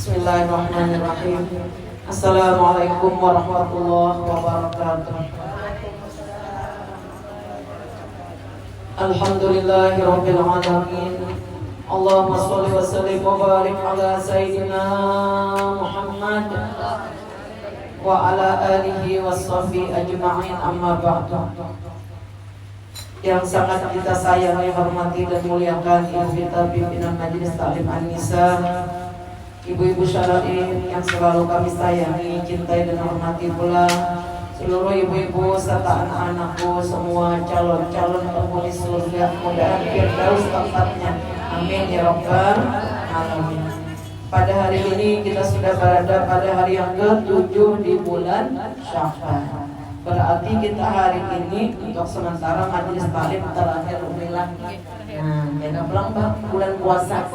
Bismillahirrahmanirrahim. Assalamualaikum warahmatullahi wabarakatuh. Alhamdulillahirabbil alamin. Allahumma shalli wa sallim wa barik ala sayyidina Muhammad wa ala alihi washabihi ajma'in, amma ba'du. Yang sangat kita sayangi, hormati dan muliakan Ibu kita pimpinan Majelis Taklim An-Nisa, ibu-ibu syara'in yang selalu kami sayangi, cintai dan hormati pula seluruh ibu-ibu serta anak-anakku, semua calon-calon penghuni surga, mudah-mudahan firdaus tempatnya. Amin ya rabbal alamin. Pada hari ini kita sudah berada pada hari yang ke-7 di bulan Sya'ban. Berarti kita hari ini untuk sementara majelis taklim terakhir umillah. Nah, kita pulang bulan puasa.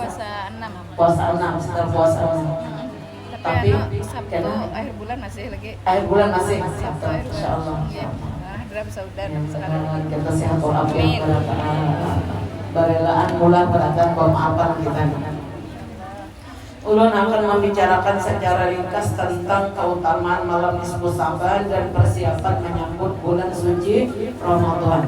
Puasa 6, setelah puasa 6. Tapi Sabtu akhir bulan masih lagi. Akhir bulan masih. Insyaallah. Kita sehat walafiat pada ta'ala. Barelaan mula beratan pemaafan kita. Ulun akan membicarakan secara ringkas tentang keutamaan malam nisfu Sya'ban dan persiapan menyambut bulan suci Ramadan.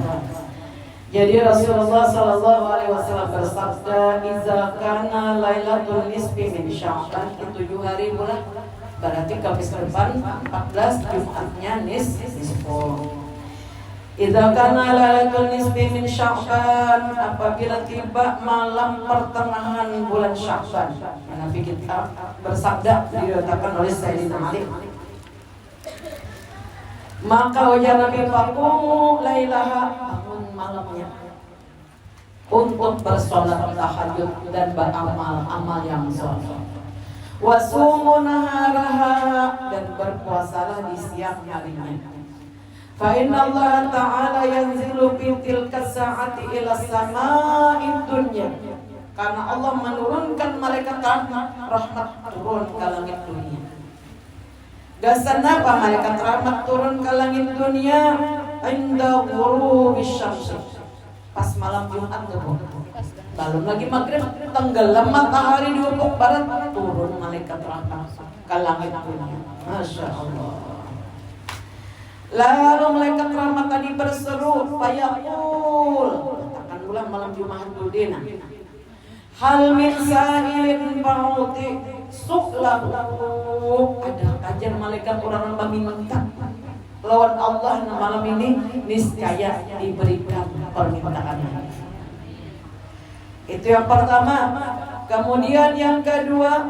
Jadi Rasulullah sallallahu alaihi wasallam bersabda, "Idza kana lailatul nisfi min Sya'ban," itu 7 hari bulan. Berarti Kamis depan 14 Jumatnya nisfu. Idza kana lailatul nisfi min Sya'ban, apabila tiba malam pertengahan bulan Sya'ban. Nabi kita bersabda, dikatakan oleh Sayyidina Ali, maka wajah Nabi faqumu lailaha, bangun malamnya untuk bersolat tahajud dan beramal-amal yang saleh. Wasumu naharaha, dan berpuasalah di siang harinya. Fa inna Allah ta'ala yanzilu fi tilka sa'ati ila sama'id dunya, karena Allah menurunkan malaikat rahmat turun ke langit dunia. Gasan apa malaikat rahmat turun ke langit dunia? Inda ghurubis syams, pas malam Jumat tuh. Belum lagi maghrib, tenggelam matahari di ufuk barat, turun malaikat rahmat ke langit dunia. Masya Allah. Lalu malaikat rahmat tadi berseru, fayaqul, katakan ulang malam Jumat dudina, hal min sa'ilin fa'uti su'lahu, ada kajian malaikat orang meminta lawan Allah malam ini niscaya diberikan permintaannya. Itu yang pertama. Kemudian yang kedua,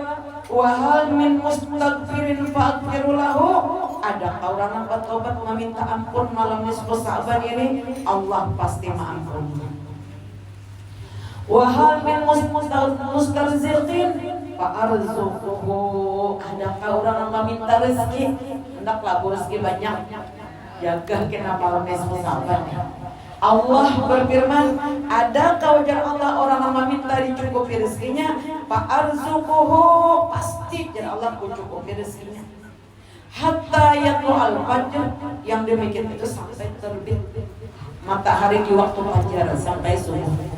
wa hal min mustaghfirin fa'aghfiru lahu, ada orang yang bertobat meminta ampun malam nisfu Sya'ban ini, Allah pasti mengampuni. Wa hal min mustarziqin fa'arzuquhu, ada orang yang meminta rezeki, hendaklah rezeki banyak, jaga kena malam nisfu Sya'ban. Allah berfirman, ada wajar Allah orang yang meminta dicukupi rezekinya, fa'arzuquhu, pasti jadi Allah mencukupi rezekinya. Hatta yatlu'al fajr, yang demikian itu sampai terbit matahari di waktu fajar sampai subuh.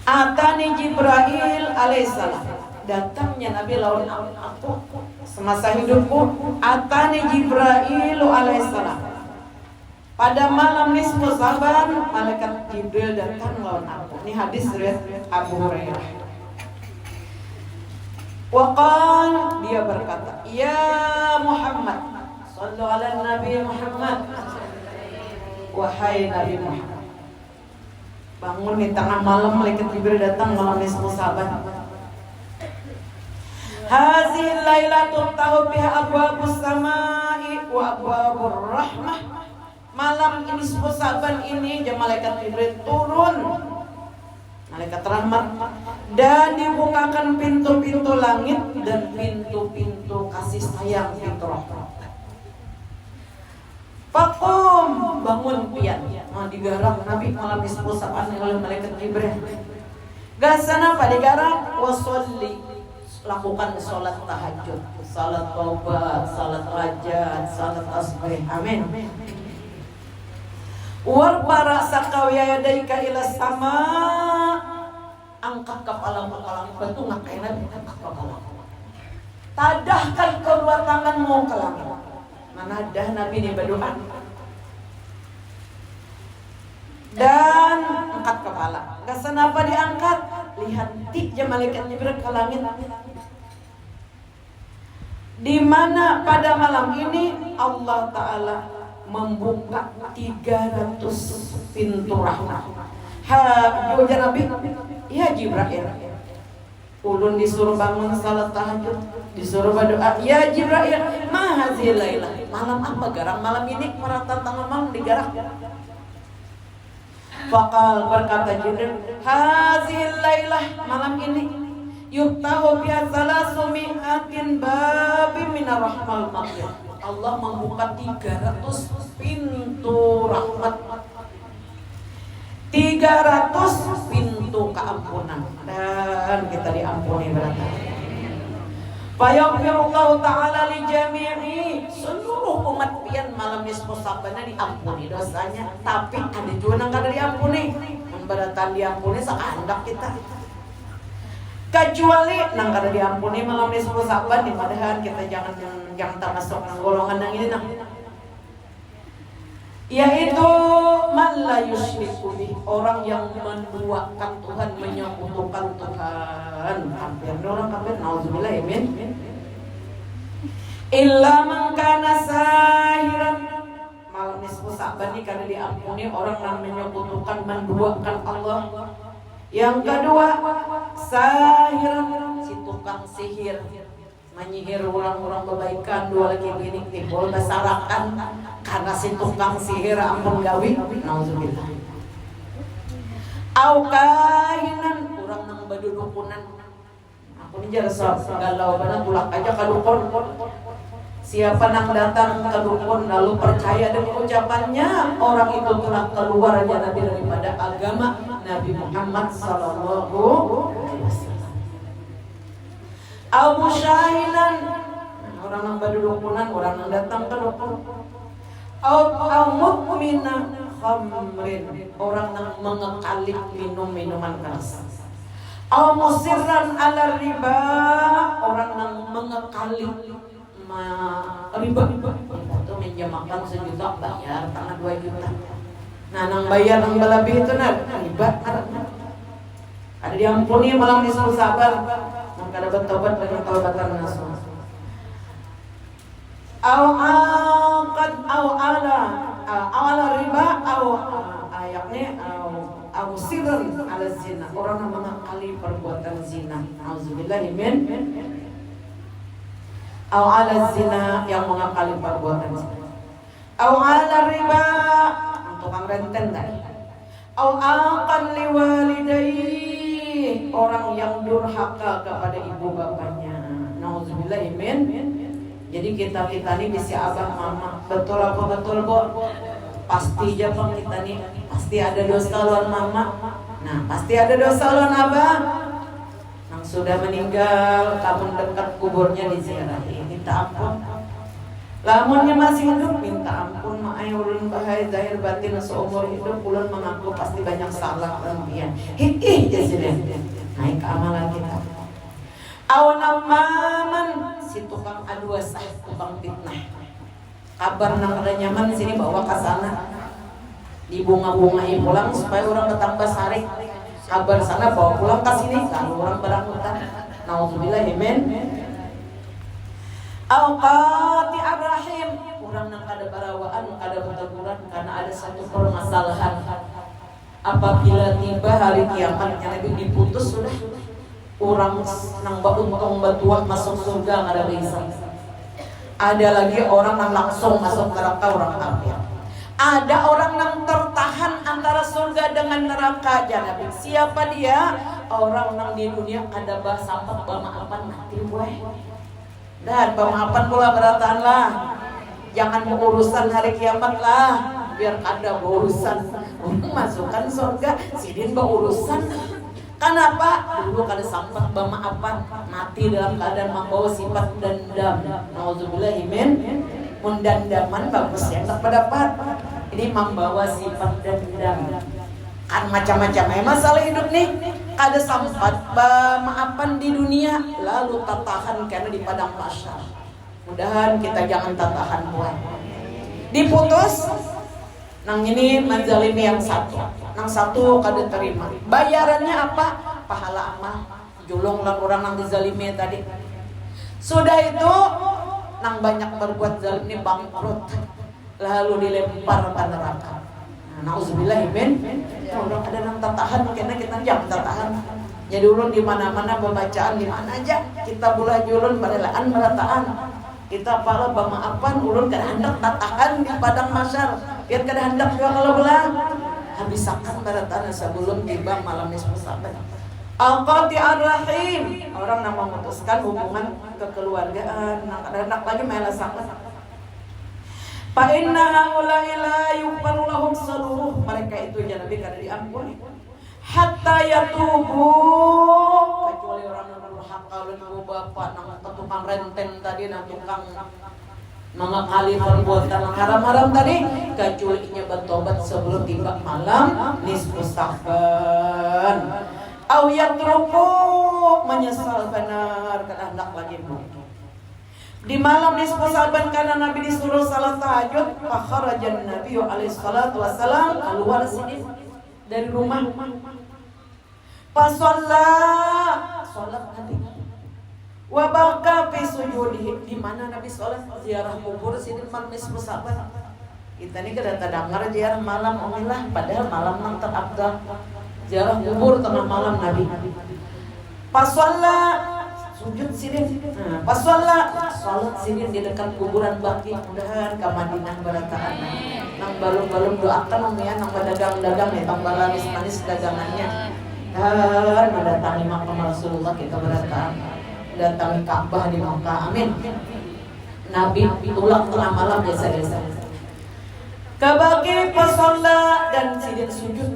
Atani Jibril alaihissalam, datangnya Nabi lawan aku semasa hidupku. Atani Jibril alaihissalam, pada malam nisfu Sya'ban, malaikat Jibril datang lawan aku. Ini hadis riwayat Abu Hurairah. Waqal, dia berkata, ya Muhammad, sallu ala Nabi Muhammad, wahai Nabi Muhammad, bangun di tengah malam, malaikat Jibril datang malam nisfu Sya'ban. Hazil lailatul tahu biha abwabus samai wa abwabur rahmah. Malam ini nisfu Sya'ban ini malaikat Jibril turun, malaikat rahmat, dan dibukakan pintu-pintu langit dan pintu-pintu kasih sayang, pintu rahmat. Faqum, bangun pian, digarap Nabi malam nisfu Sya'ban oleh malaikat Jibril. Gasan apa digarap? Wasolli, lakukan sholat tahajud, sholat taubat, sholat hajat, sholat tasbih. Amin. Warfara sakawiyadaika ila sama, angkat kepalamu ke langit, bantu ngakai Nabi, angkat kepalamu. Tadahkan kedua tanganmu ke langit. Manadah Nabi ini berdoa. Dan angkat kepala. Gak senapa diangkat. Lihat tiga malaikat Jibril ke langit. Di mana pada malam ini Allah Ta'ala membuka 300 pintu rahmat. Jawab Nabi, ya Jibril, ulun disuruh bangun salat tahajud, disuruh berdoa, ya Jibril, mahazil lailah, malam apa garang malam ini, merata tengah malam digarak. Fakal berkata Jibril, hazil lailah, malam ini yuftahu biha salasu mi'atin babi minar rahmal maghfir. Allah membuka 300 pintu rahmat, 300 pintu keampunan, dan kita diampuni berarti. Fayaghfirullahu ta'ala li jami'i, seluruh umat pian malam nisfu sabana diampuni dosanya, tapi ada juga yang kada diampuni. Memberatan diampuni sekandak kita. Kecuali nang kada diampuni malam nisfu saban, di padahal kita jangan termasuk nang golongan yang ini nang. Yaitu man la yusyriku bih, orang yang menduakan Tuhan, menyekutukan Tuhan. Hampir orang kafir, nauzubillah ya min. Illa man kana sahiran, malam nisfu Sa'ban ini kada diampuni orang yang menyekutukan, menduakan Allah. Yang kedua, sahiran, si tukang sihir, menyihir orang-orang kebaikan. Dua lagi begini timbul besarakan karena si tukang sihir ampun gawi, nauzubillah. Au kahinan, orang nang badudukunan, ampun jasa galau bana tulak aja ka dukun. Siapa nang datang ke dukun lalu percaya dengan ucapannya, orang itu telah keluar aja Nabi daripada agama Nabi Muhammad sallallahu alaihi wasallam. Au musyainan, orang yang berdukunan, orang yang datang ke dukun. Au mukmina khamrin, orang yang mengekali minum minuman keras. Au musirran ala riba, orang yang mengekali riba. Itu menjamakan 1 juta bayar tangan 2 juta. Nah, nang bayar nang lebih itu nah riba. Ada diampuni malam nisfu sabar. Kada bertobat dengan taubatan nasuh. Au ala riba ayatnya au sirran ala zina, orang yang mengakali perbuatan zina. Auzubillah min. Au ala zina, yang mengakali perbuatan zina. Au ala riba, tukang renten tadi. Au aqan liwalidayhi, orang yang durhaka kepada ibu bapaknya. Nauzubillah min. Jadi kita ini bisa abah mama, betul apa betul bu? Pasti aja bang kita nih, pasti ada dosa lawan mama. Nah pasti ada dosa lawan abah. Yang sudah meninggal, kamu dekat kuburnya diziarahi, minta ampun. Lamunnya masih hidup, minta ampun. Ma'ay ulun bahaya zahir batin seumur hidup, ulun mengaku pasti banyak salah lempian. Hih jadinya naik amalan kita. Awanaman, si tukang adu asah, tukang fitnah. Kabar nang kada nyaman sini bawa ke sana, dibunga-bungai pulang supaya orang ketambah sarik. Kabar sana bawa pulang ke sini, lalu orang berangutan. Nauzubillah min. Awqati arrahim, orang nang kada barawaan, kada berteguran karena ada satu permasalahan. Apabila tiba hari kiamat yang Nabi diputus sudah, orang nang untung batuah masuk surga nggak ada bisa. Ada lagi orang yang langsung masuk neraka, orang kafir. Ada orang yang tertahan antara surga dengan neraka. Jadi siapa dia? Orang yang di dunia ada bahasa pemaafan mati buah. Dan pemaafan pula berataan lah. Jangan urusan hari kiamat lah, biar ada urusan masukkan surga. Sidin berurusan. Kenapa? Dulu kada sempat bermaafan, mati dalam keadaan membawa sifat dendam. Nauzubillah min. Mendandaman bagus ya, tak pendapat. Ini membawa sifat dendam. kan macam-macam masalah hidup nih. Ada sempat maafan di dunia lalu tatahan karena di padang mahsyar. Mudahan kita jangan tatahan buat diputus. Nang ini menzalimi yang satu, nang satu kada terima. Bayarannya apa? Pahala amal. Julung lang orang nang dizalimi tadi. Sudah itu nang banyak berbuat zalim ini bangkrut, lalu dilempar ke neraka. Nauzubillah min. Orang ada nang tatahan, makanya kita jangan tatahan. Jadi ulun di mana-mana pembacaan di mana aja kita bulah julun barelaan merataan. Kita pala bamaafan ulun kada hendak tatahan di padang mahsyar. Biar kada hendak juga kalau belah. Habisakan barataan sebelum tiba malam nisfu saban. Al-qati'ar rahim. Orang yang memutuskan hubungan kekeluargaan, nang kada hendak lagi melasakan. Fa inna haula'i la yughfaru lahum seluruh mereka itu ya Nabi kada diampuni hatta yatubu, kecuali orang yang durhaka lalu bapak nang tukang renten tadi nang tukang mengakali perbuatan haram-haram tadi, kecuali nya bertobat sebelum tiba malam nisfu Sa'ban. Au yatruku menyesal benar kada hendak lagi di malam nisfu Sa'ban karena Nabi disuruh salat tahajud, fakharajan Nabi alaihi salatu wasalam keluar sini dari rumah. Salat Nabi. Wa baka fi sujudihi. Di mana Nabi salat ziarah kubur sini malam nisfu Sa'ban. Kita ini kada dengar ziarah malam omilah padahal malam nang terabdal. Ziarah kubur tengah malam Nabi. Sujud sidin. Pas salat sidin di dekat kuburan Baqi. Mudahan ka Madinah barataan. Nang balung-balung doakan umian nang pedagang-dagang nih tambah manis dagangannya. Dan mendatangi makam Rasulullah kita barataan. Datangi Ka'bah di Makkah. Amin. Nabi tulang tengah malam biasa-biasa. Ka Baqi pas salat dan sidin sujud.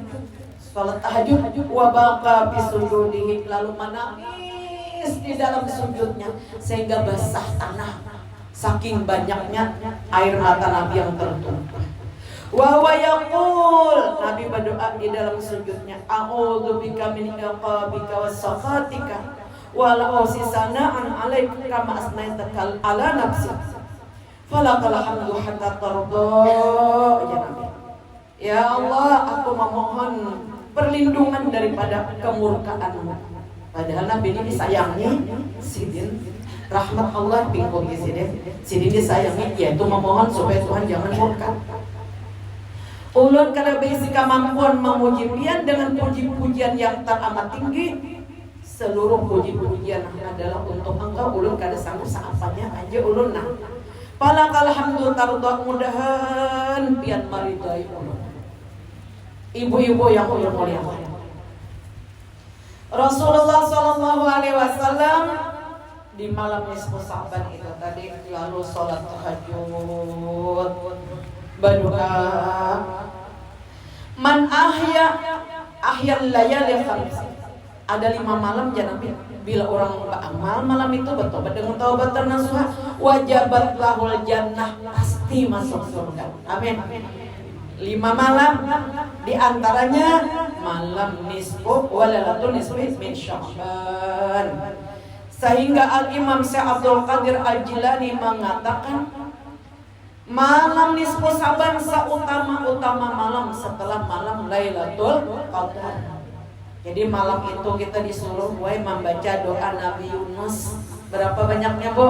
Salat tahajud wa baqa bi sujudihi lalu menangis di dalam sujudnya sehingga basah tanah saking banyaknya air mata Nabi yang tertumpah. Wa huwa yaqul, Nabi berdoa di dalam sujudnya, a'udzu bika min iqabika wa sakhatika wa la usisana'an 'alaika kama asnaitaka ala nafsi falakal hamdu hatta tarda. Ya Nabi, ya Allah, aku memohon perlindungan daripada kemurkaanmu. Padahal Nabi ini disayangi sidin, rahmat Allah pingkul sidin disayangi, yaitu memohon supaya Tuhan jangan murka. Ulun kada bisi kemampuan memuji pian dengan puji-pujian yang teramat tinggi. Seluruh puji-pujian adalah untuk Engkau. Ulun kada sanggup seapanya aja ulun nah. Falakal hamdu tarda, mudahan pian maridai ulun. Ibu-ibu yang ulun muliakan. Rasulullah Shallallahu Alaihi Wasallam di malam nisfu Sa'ban itu tadi lalu sholat tahajud, berdoa. Man ahya layali khamsi. Ada 5 malam ya Nabi. Bila orang beramal malam itu bertobat dengan taubat nasuha, wajabat lahul jannah, pasti masuk surga. Amin. 5 malam diantaranya malam nisfu walailatul nisfi min Sya'ban. Sehingga Al-Imam Syekh Abdul Qadir Al-Jilani mengatakan malam nisfu Sya'ban seutama-utama malam setelah malam Lailatul Qadar. Jadi malam itu kita disuruh membaca doa Nabi Yunus. Berapa banyaknya, Bu?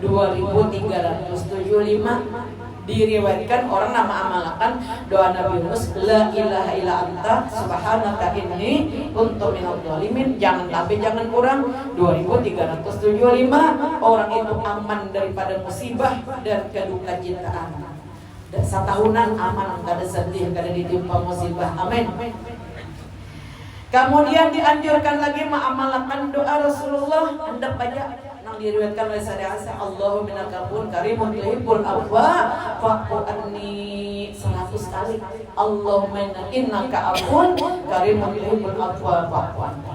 2375. Diriwayatkan orang nama amalkan doa Nabi Yunus, la ilaha illa anta subhanaka inni kuntu minadh dhalimin. Jangan lebih jangan kurang 2375. Orang itu aman daripada musibah dan kedukacitaan. Dan setahunan aman, kada sedih, kada ditimpa musibah. Amin. Kemudian dianjurkan lagi mengamalkan doa Rasulullah. Hendak baca yang diriwayatkan oleh Sayyidina Aisyah, Allahu minaka pun karimun tuhibbul afwa fa'fu anni 100 kali. Allahumma innaka afun karimun tuhibbul afwa fa'fu anni.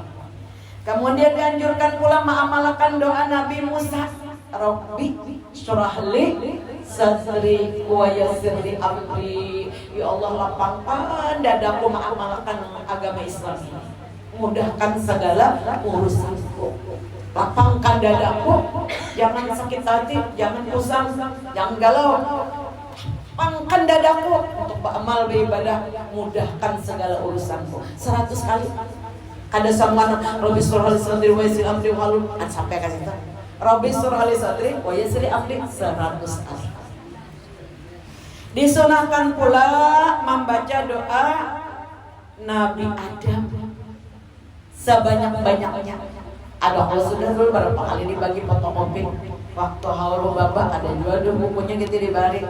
Kemudian dianjurkan pula mengamalkan doa Nabi Musa, Rabbi syrah li sadri wa yassir li amri. Ya Allah, lapangkan dadaku mengamalkan agama Islam ini. Mudahkan segala urusanku. Lapangkan dadaku, jangan sakit hati, jangan pusing, jangan galau. Lapangkan dadaku untuk beramal beribadah, mudahkan segala urusanku. 100 kali. Kada samana Rabbi surah al-sadri wa yassir amri halul sampai kasih tahu. Rabbi surah al-sadri wa yassir amri 100 kali. Disunahkan pula membaca doa Nabi Adam sebanyak-banyaknya. Ada kalau sudah dulu berapa kali dibagi fotokopi waktu haulu bapak ada juga bukunya gitu dibalik.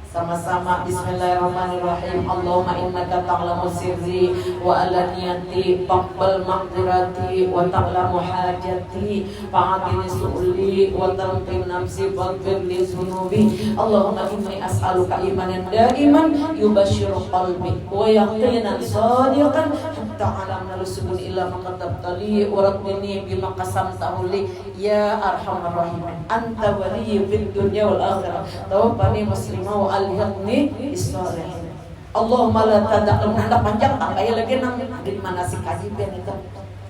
Sama-sama bismillahirrahmanirrahim. Allahumma innaka ta'lamu sirri wa alaniyati faqbal maqdirati wa ta'lamu hajati fa'atini su'li wa tanqim nafsi waghfir li dhunubi. Allahumma inni as'aluka imanan daiman yubashshiru qalbi wa yaqinan shadiqan hatta ala nalusubun illa ma katabtali wa rabbini bima qasamtahu li ya arhamar rahimin. Anta waliyyi fid dunya wal akhirah tawaffani muslimah wa alhiqni bis-shalihin. Allahumma la tada'al nanda panjang tambahin lagi nang di mana sih kaji ben itu.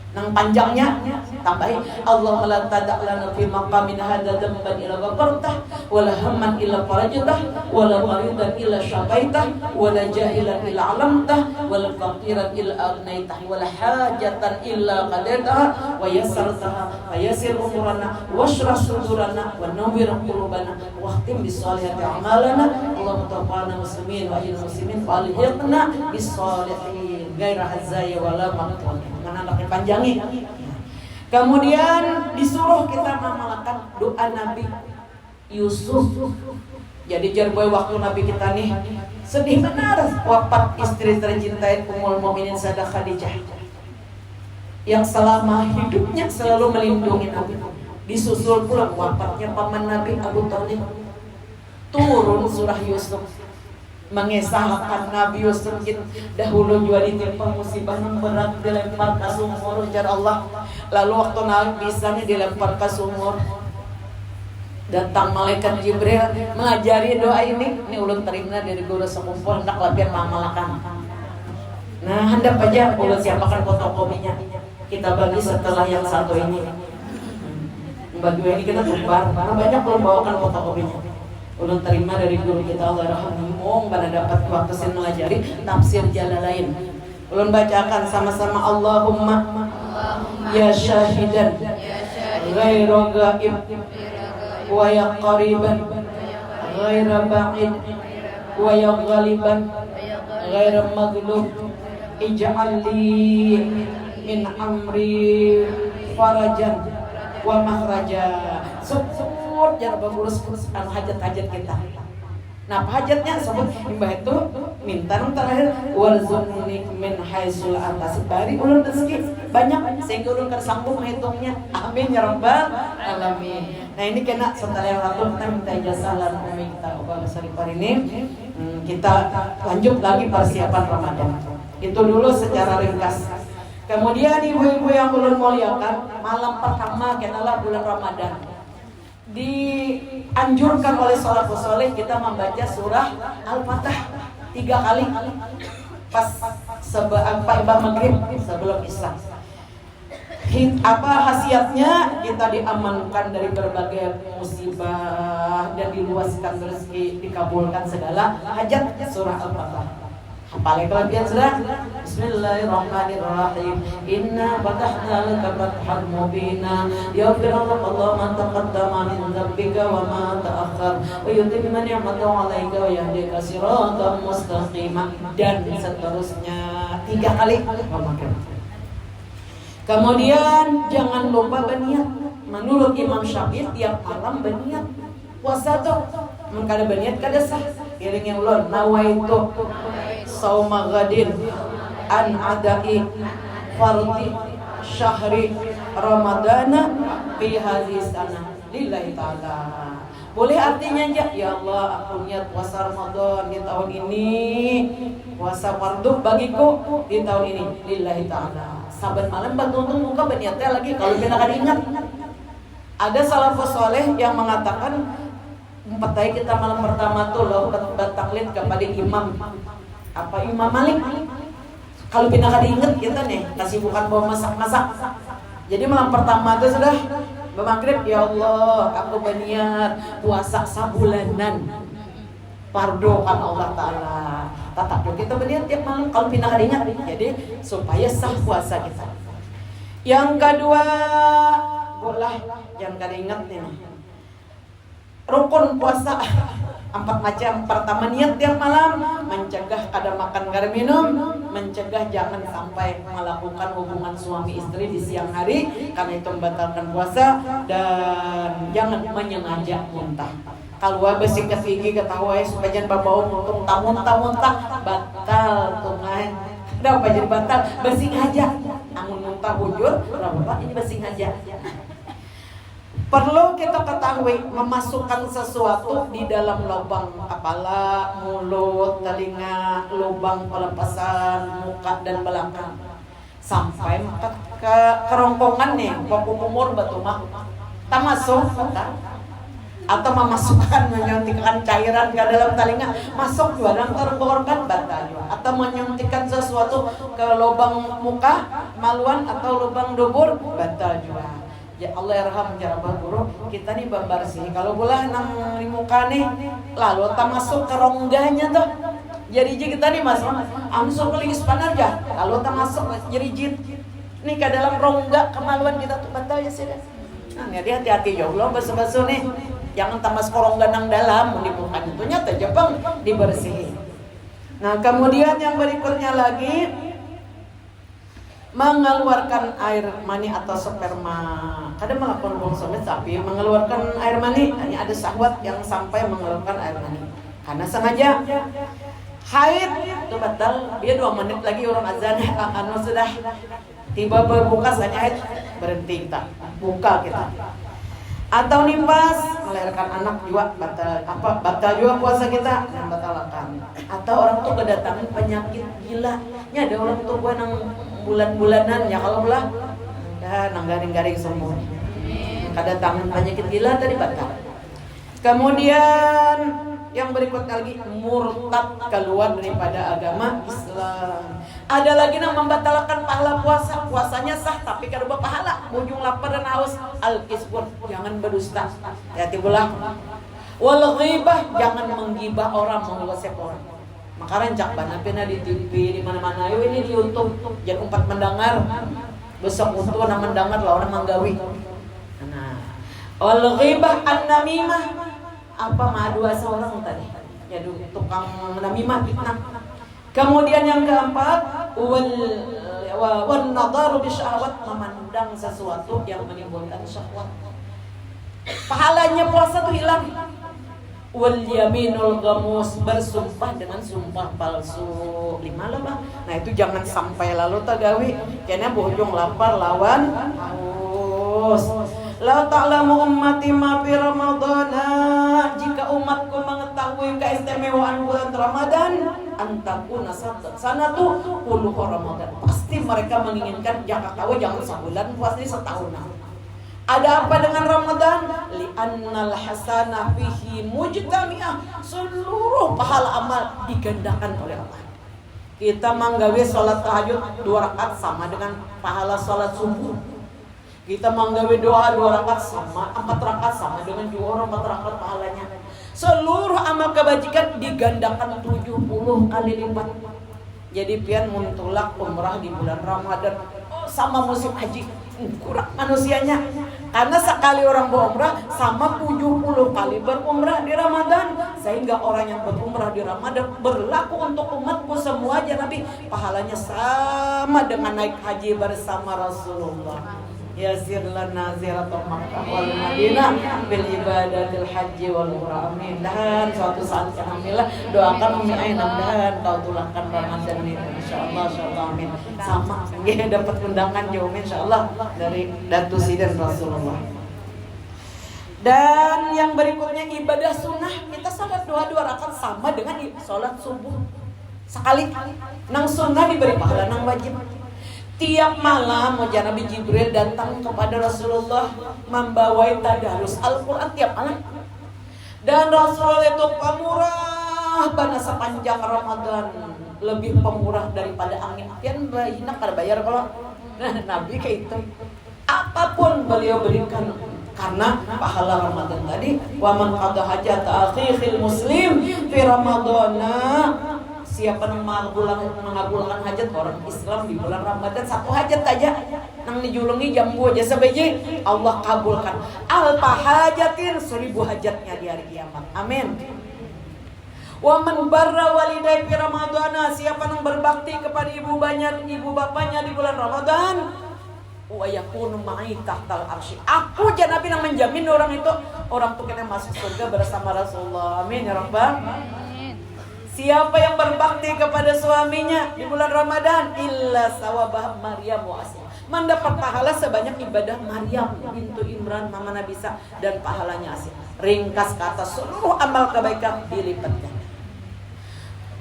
Nang panjangnya tambahin Allahumma la tada'lana fi maqamin hadza dhanban illa ghafartah wa la hamman illa farajtah wa la maridan illa syafaitah wa la jahilan illa 'alamtah wa la faqiran illa aghnaytah wa la hajatan illa qadaitaha wa yassartaha wa yassir umurana washrah sudurana wa nawwir qulubana wa khtim bis-solihati a'malana. Allahumma taqabbal muslimin wa ajil muslimin wa alhiqna bis-solihin ghaira hazzaya wa la maqtul. Anaknya panjangin. Kemudian disuruh kita mengamalkan doa Nabi Yusuf. Jadi jarboy waktu Nabi kita nih sedih benar wafat istri tercinta Ummul Mukminin Sayyidah Khadijah yang selama hidupnya selalu melindungi Nabi. Disusul pula wafatnya paman Nabi Abu Thalib. Turun surah Yusuf mengesahkan Nabi Yusuf dahulu juga ditimpa musibah yang berat, dilempar ke sumur ujar Allah. Lalu waktu Nabi Isa dilempar ke sumur, datang malaikat Jibril mengajari doa ini. Ini ulun terima dari guru sekumpul hendak latihan mengamalkan. Nah, hendak aja ulun siapakan fotokopinya. Kita bagi setelah yang satu ini. Bagi ini kita tumpar, karena banyak ulun bawakan fotokopinya. Ulun terima dari guru kita Allah rahimahum pada dapat waktu saya mengajari tafsir Jalalain. Ulun bacakan sama-sama Allahumma ya syahidan ghairu ghaib wa ya qariban ghairu ba'id wa ya ghaliban ghairu maghlub ij'al li min amri farajan wa makhraja. Jangan berurus-urus hajat-hajat kita. Nah, hajatnya sebut imbah itu minta yang terakhir warzuqni min haitsul atas bari ulun rezeki banyak sehingga ulun tersambung menghitungnya. Amin ya rabbal alamin. Nah, ini kena setelah yang lalu kita minta ijazah lan umi kita Ubah Syarifar ini. Kita lanjut lagi persiapan Ramadan. Itu dulu secara ringkas. Kemudian ibu-ibu yang ulun muliakan, malam pertama kenalah bulan Ramadan. Dianjurkan oleh salafus saleh kita membaca surah Al-Fatah 3 kali pas ibadah maghrib sebelum isya. Apa khasiatnya? Kita diamankan dari berbagai musibah dan diluaskan rezeki, dikabulkan segala hajat. Surah Al-Fatah paling kelebihan sudah. Bismillahirrahmanirrahim. Inna fatahna laka fathan mubina yaghfir laka Allah ma taqaddama min dhanbika wa ma ta'akhkhar wa yutimma ni'matahu 'alaika wa yahdika siratan mustaqima dan seterusnya 3 kali. Kemudian jangan lupa berniat. Menurut Imam Syafi'i tiap malam berniat puasa tuh. Mun kada berniat kada sah. Iringnya ulun nawaitu sauma ghadin an adai fardhi syahri ramadana fi hadhihi sanah lillahi ta'ala. Boleh artinya aja, ya Allah aku niat puasa Ramadan di tahun ini, puasa fardu bagiku di tahun ini lillahi ta'ala. Saban malam bantu muka berniatnya lagi kalau kita kada ingat. Ada salafus saleh yang mengatakan Empat tadi kita malam pertama tuh lo taklid kepada imam apa Imam Malik. Kalau pindah kada inget kita nih kasih bukan bawa masak-masak. Jadi malam pertama tuh sudah maghrib, ya Allah aku berniat puasa sabulanan pardo kan Allah Ta'ala. Tetap kita berniat tiap malam kalau pindah kada ingat. Jadi supaya sah puasa kita. Yang kedua boleh yang kada ingat nih rukun puasa 4 macam. Pertama niat tiap malam, mencegah kada makan kada minum, mencegah jangan sampai melakukan hubungan suami istri di siang hari karena itu membatalkan puasa, dan jangan menyengaja muntah. Kalau besi ketiga ketawa supaya babau muntung muntah batal tungan. Kenapa jadi batal? Besi ngaja. Namun muntah bujur, berapa ini besi ngaja. Perlu kita ketahui memasukkan sesuatu di dalam lubang kepala, mulut, telinga, lubang pelepasan, muka dan belakang sampai ke kerongkongan nih, baku umur batu mah tak masuk kan? Atau memasukkan menyuntikkan cairan ke dalam telinga masuk juga dalam kerongkongan batal juga. Atau menyuntikkan sesuatu ke lubang muka, maluan atau lubang dubur batal juga. Ya Allah yarham jarabah guru kita nih bambar sih kalau bola nang di muka nih lalu tak masuk ke rongganya tuh jadi kita nih masuk ke lingis panar ya lalu tak masuk jadi jit nih ke dalam rongga kemaluan kita tuh batal ya sih. Nah jadi hati-hati ya Allah basuh-basuh nih jangan tambah rongga nang dalam di muka itu nyata Jepang dibersihin. Nah kemudian yang berikutnya lagi mengeluarkan air mani atau sperma. Kadang melakukan hubungan suami tapi mengeluarkan air mani, hanya ada syahwat yang sampai mengeluarkan air mani karena sengaja. Haid itu batal, dia 2 menit lagi orang azan anu sudah tiba berbuka saja haid berhenti kita buka kita. Atau nifas melahirkan anak juga batal juga puasa kita dan batalkan. Atau orang tuh kedatangan penyakit gila, nya ada orang tuh gua nang bulan-bulanan ya kalau belah ya nang garing-garing semua kedatangan penyakit gila tadi batal. Kemudian yang berikutnya lagi murtad keluar daripada agama Islam. Ada lagi yang membatalkan pahala puasa, puasanya sah tapi kada berpahala, ujung lapar dan haus. Al-kisbur, jangan berdusta, hati pula. Wal ghibah, jangan menggibah orang, menggosip orang. Maka rancak banget pina di TV di mana-mana. Ayo ini diuntung, jangan umpat mendengar. Besok untuk orang mendengar lah orang manggawi. Nah, wal ghibah an-namimah, apa madua seorang tadi? Ya tukang namimah fitnah. Kemudian yang keempat wan nadaru bisyahwat, memandang sesuatu yang menimbulkan syahwat. Pahalanya puasa tuh hilang. Wal yaminul ghamus, bersumpah dengan sumpah palsu. 5 lah bang. Nah itu jangan sampai lalu tagawi karena berujung lapar lawan haus. La ta'lamu ummati ma fi ramadana, jika umatku mengetahui keistimewaan bulan Ramadan, antakuna sanatu puluh Ramadan, pasti mereka menginginkan jangan tahu jangan sebulan puasa setahun. Ada apa dengan Ramadan? Li'annal hasanah fihi mujtami'ah, seluruh pahala amal digandakan oleh Allah. Kita menggawe sholat tahajud 2 rakaat sama dengan pahala sholat subuh. Kita menggawe doa 2 rakaat sama, 4 rakaat sama dengan juara 4 rakaat pahalanya. Seluruh amal kebajikan digandakan 70 kali lipat. Jadi pian muntulak umrah di bulan Ramadan sama musim haji kurang manusianya. Karena sekali orang berumrah sama 70 kali berumrah di Ramadan, sehingga orang yang berumrah di Ramadan berlaku untuk umatku semua aja Nabi, pahalanya sama dengan naik haji bersama Rasulullah. Yasir lana ziyaratul Makkah wal Madinah bil ibadatil haji wal umrah. Amin. Dan suatu saat alhamdulillah doakan Umi Ainam dan kau tulangkan Ramadan ini insyaallah amin. Sama nggih dapat undangan jo insyaallah dari Datu Siden Rasulullah. Dan yang berikutnya ibadah sunnah, kita salat 2 rakaat sama dengan salat subuh. Sekali nang sunnah diberi pahala nang wajib. Tiap malam Moja Nabi Jibril datang kepada Rasulullah membawai tadarus Al-Quran tiap malam. Dan Rasul itu pemurah pada sepanjang Ramadan, lebih pemurah daripada angin. Pian bayinak kada bayar kalau Nabi kayak itu. Apapun beliau berikan karena pahala Ramadan tadi. Wa man qada hajat akhil muslim fi ramadana. Siapa yang mengabulkan hajat orang Islam di bulan Ramadan, satu hajat aja nang dijulungi jambu aja sebagai Allah kabulkan alfa hajatin, 1000 hajatnya di hari kiamat. Amin. Wa man barra walidayhi fi ramadana. Siapa yang berbakti kepada ibu bapaknya di bulan Ramadan, wa yakunu ma'i tahtal arsy. Aku aja Nabi yang menjamin orang itu tuh kena masuk surga bersama Rasulullah. Amin ya rabbal. Siapa yang berbakti kepada suaminya di bulan Ramadan, illa sawabah Maryam wa Asma, mendapat pahala sebanyak ibadah Maryam bintu Imran mama Nabi Isa dan pahalanya Asma. Ringkas kata, seluruh amal kebaikan dilipat ganda.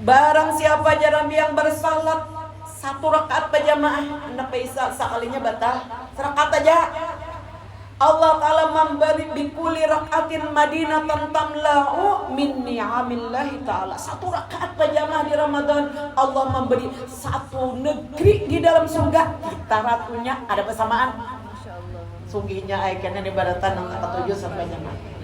Barang siapa Nabi yang bersalat 1 rakaat berjamaah, hendak Isa sekalinya batal 1 rakaat aja. Allah Ta'ala memberi bikuli rakaatin madinatan tamla'u min ni'amillahi Ta'ala. 1 rakaat berjamaah di Ramadan, Allah memberi 1 negeri di dalam surga. Kita ratunya ada persamaan. Sungguhnya ayatnya di baratan yang 7 sampai jamaah.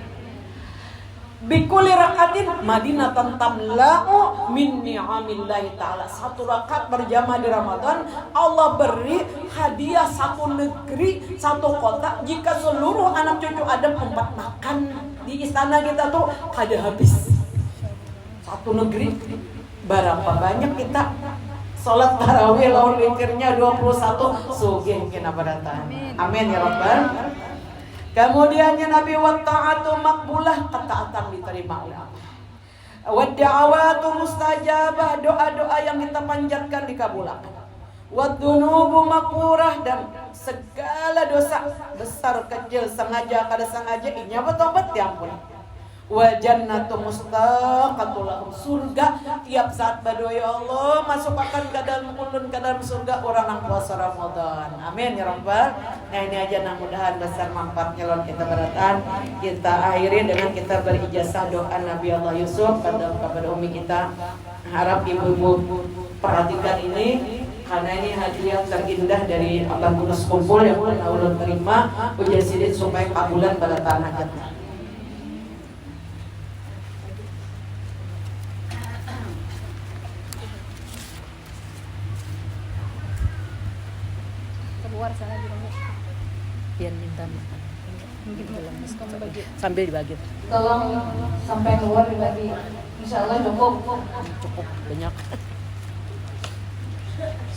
Bikuli rakatin madinatan tamla'u min ni'amillahi Ta'ala. 1 rakaat berjamaah di Ramadan, Allah beri hadiah 1 negeri, 1 kota. Jika seluruh anak cucu Adam 4 makan di istana kita tuh kada habis. 1 negeri. Berapa banyak kita sholat tarawih lawan witirnya 21 sugih kena baratan. Amin ya rabbal. Kemudiannya Nabi wa ta'atu makbulah, ketaatan diterima oleh Allah. Wa da'awatu mustajabah, doa-doa yang kita panjatkan dikabulkan. Wa dzunubu maghfurah, dan segala dosa besar kecil sengaja kada sengaja inya bertobat diampuni. Wa jannatu mustaqatul lahum, surga tiap saat berdoa ya Allah masukkan ke dalam ulun ke dalam surga orang yang puasa Ramadan. Amin ya rabbal. Nah ini aja mudah-mudahan besar manfaatnya lawan kita beratan. Kita akhiri dengan kita berijazah doa Nabi Allah Yusuf kepada umi kita. Harap ibu-ibu perhatikan ini karena ini hadiah terindah dari Allah Kudus kumpul yang ulun terima. Ujian sidin supaya kabulan pada tanah hajatnya. Keluar sana di rumah. Biar minta makan. Mungkin dalam bagi. Sambil dibagi. Tolong sampai keluar dibagi. Insya Allah cukup Banyak.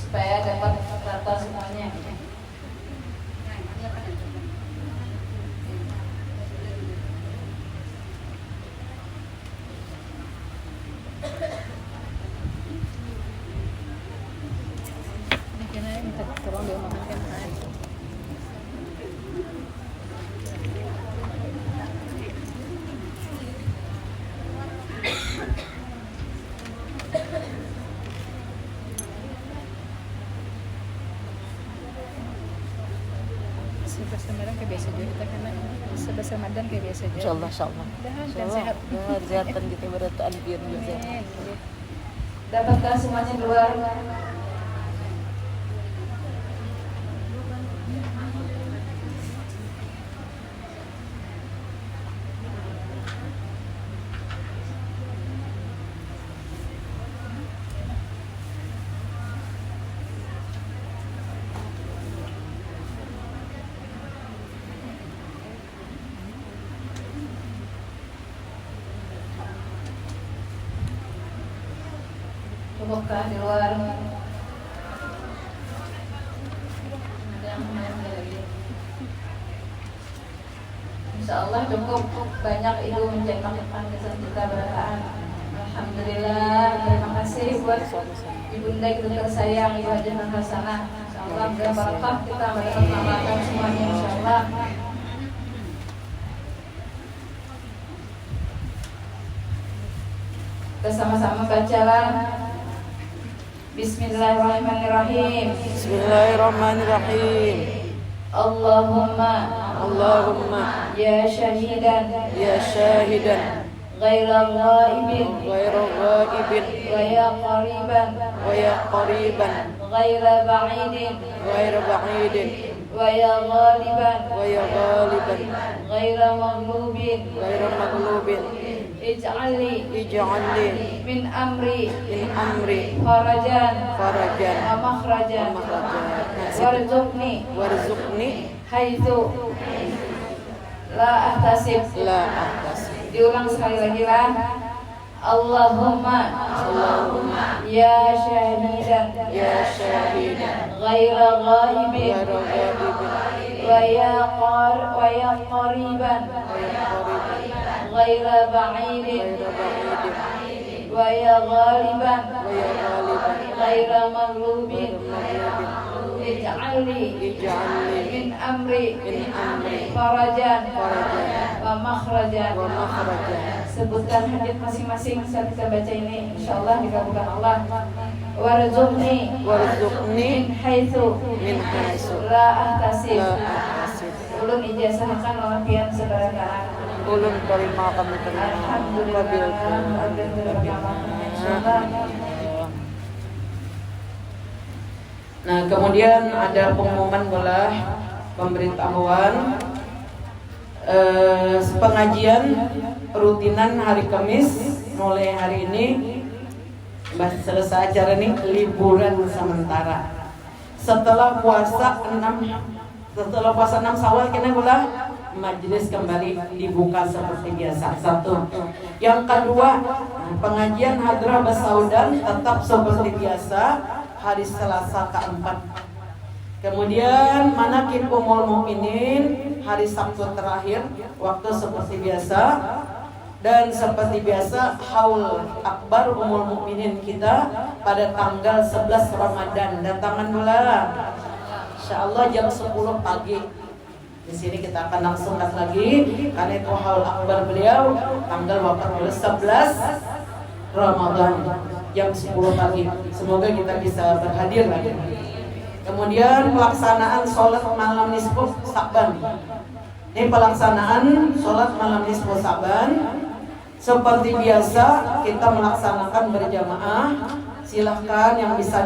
supaya dapat rata semuanya. Minta tolong dia makan. Sebelas Ramadan kayak biasa aja kita kena 11 Ramadan kayak biasa aja. Insyaallah. Dan sehat. Kesehatan kita beratan biar juga. Amin. Dapatkah semuanya keluar? Cukupkah di luar? Ada yang main lagi. Insya Allah cukup banyak ibu mencetakkan kesan kita berataan. Alhamdulillah, terima kasih buat ibunda kita tersayang Ibu Hajah Hasanah. Insya Allah berbarakah kita mendapat makan semuanya insya Allah. Kita sama-sama bacalah. Bismillahirrahmanirrahim. Bismillahirrahmanirrahim. Allahumma Allahumma ya syahidan ya syahidan غير غائب غير غائب ويا قريبا ويا قريبا غير بعيد غير بعيد ويا غالبا ويا غالبا غير مغلوب غير مغلوب اجعل لي اجعل لي من أمري من أمري فرجا فرجا ومخرجا ومخرجا وارزقني وارزقني حيث لا أحتسب. لا أحتسب. Diulang sekali lagi lah. Allahumma ya syahidan يا شاهدا ghaira ghaibin غير غائب wa ya qariban ويا قريبا ghaira ba'idin غير بعيد wa ya ghaliban ويا غالبا ghaira maghlubin غير مغلوب ij'alni اجعل لي min amri من أمري farajan فرجا wa makhrajan. ومخرجا. Sebutkan hajat masing-masing saat kita baca ini, insyaallah dikabulkan Allah. Warzuqni وارزقني min haitsu من حيث la ahtasib. لا أحتسب. Ulun ijazahkan lapian sebarang. Ulun terima kami terima. Alhamdulillah. Insyaallah. Nah, kemudian ada pengumuman bola pemberitahuan pengajian rutinan hari Kamis mulai hari ini. Selesai acara ini liburan sementara. Setelah puasa 6 Syawal kena bola majelis kembali dibuka seperti biasa. Satu. Yang kedua, pengajian hadrah Basaudan tetap seperti biasa hari Selasa keempat. Kemudian manaqib Ummul Mukminin hari Sabtu terakhir waktu seperti biasa. Dan seperti biasa haul akbar Ummul Mukminin kita pada tanggal 11 Ramadan. Datangan bola insyaallah jam 10 pagi. Di sini kita akan langsung lagi karena itu haul akbar beliau tanggal wafat 11 Ramadan jam 10 pagi. Semoga kita bisa berhadir lagi. Kemudian pelaksanaan sholat malam nisfu Sa'ban. Ini pelaksanaan sholat malam nisfu Sa'ban. Seperti biasa kita melaksanakan berjamaah. Silahkan yang bisa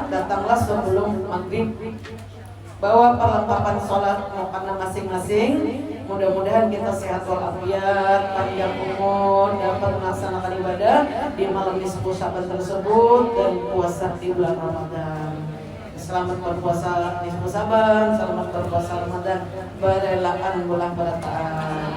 datanglah sebelum maghrib. Bawa perlengkapan sholat mukana masing-masing. Mudah-mudahan kita sehat walafiat, panjang umur, dapat melaksanakan ibadah di malam nisfu Sa'ban tersebut dan puasa di bulan Ramadan. Selamat berpuasa nisfu Sa'ban, selamat berpuasa Ramadan. Barakallahu bulan barakah.